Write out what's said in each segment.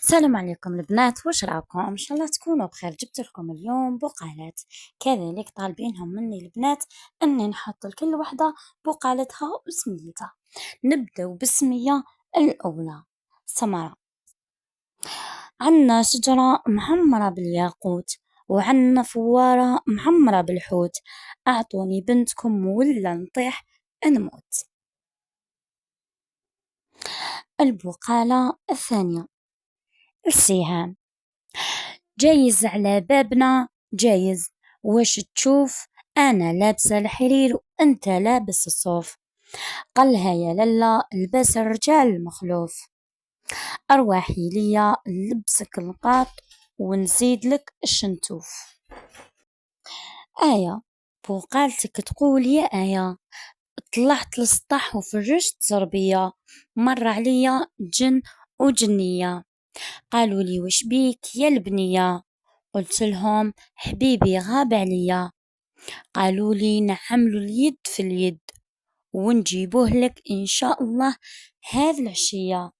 السلام عليكم البنات، واش راكم؟ ان شاء الله تكونوا بخير. جبت لكم اليوم بقالات، كذلك طالبينهم مني البنات اني نحط لكل وحده بقالتها وسميتها. نبداو بالسميه الاولى. سمرة. عنا شجره معمره بالياقوت، وعنا فواره معمره بالحوت. اعطوني بنتكم ولا نطيح نموت. البقاله الثانيه. السهام. جايز على بابنا جايز، واش تشوف؟ أنا لابسة الحرير وأنت لابس الصوف. قالها يا للا البس الرجال المخلوف. أرواحي ليا لبسك القاط، ونزيد لك الشنتوف. آية. بوقالتك تقول يا آية، طلعت للسطح وفرجت تربية، مر عليا جن وجنية، قالوا لي وش بيك يا البنية؟ قلت لهم حبيبي غاب عليا. قالوا لي نعملوا اليد في اليد، ونجيبوه لك إن شاء الله هذه العشية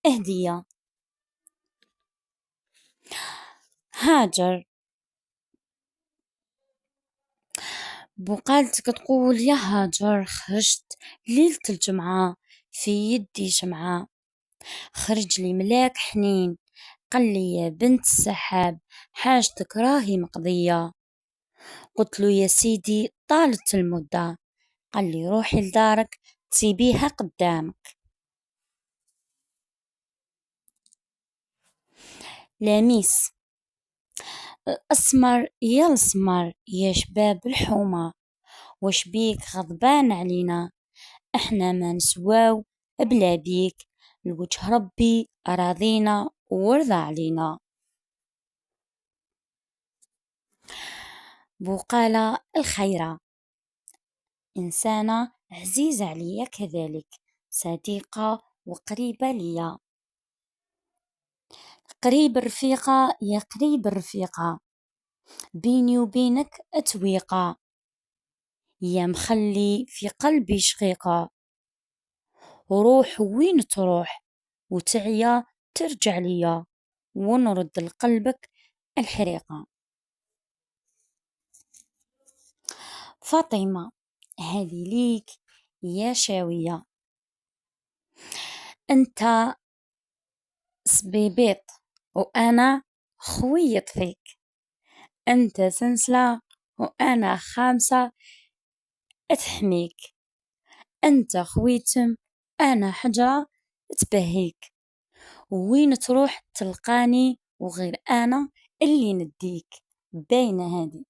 هدية. هاجر. بقالتك تقول يا هاجر، خرجت ليلة الجمعة في يدي شمعة، خرج لي ملاك حنين، قال لي يا بنت السحاب حاجتك راهي مقضية. قلت له يا سيدي طالت المدة، قال لي روحي لدارك تسيبيها قدامك. لاميس. الأسمر يا الأسمر يا شباب الحومة، وش بيك غضبان علينا؟ احنا ما نسواو بلا بيك، الوجه ربي أراضينا ورضى علينا. بقالة الخيرة. إنسانة عزيزة عليا، كذلك صديقة وقريبة ليا. قريب الرفيقة يا قريب الرفيقة، بيني وبينك أتويقة، يا مخلي في قلبي شقيقة، وروح وين تروح وتعيا ترجع ليا، ونرد لقلبك الحريقة. فاطمة. هذه ليك يا شاوية، انت صبيبيط وأنا خويط فيك، أنت سنسلة وأنا خامسة تحميك، أنت خويتم أنا حجرة تبهيك، وين تروح تلقاني وغير أنا اللي نديك. باينة هذه.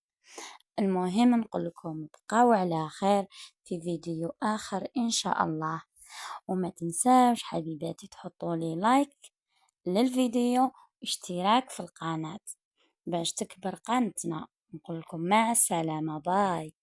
المهم نقول لكم بقاو على خير في فيديو آخر إن شاء الله، وما تنساوش حبيباتي تحطوا لي لايك للفيديو، اشتراك في القناة باش تكبر قناتنا. نقول لكم مع السلامة، باي.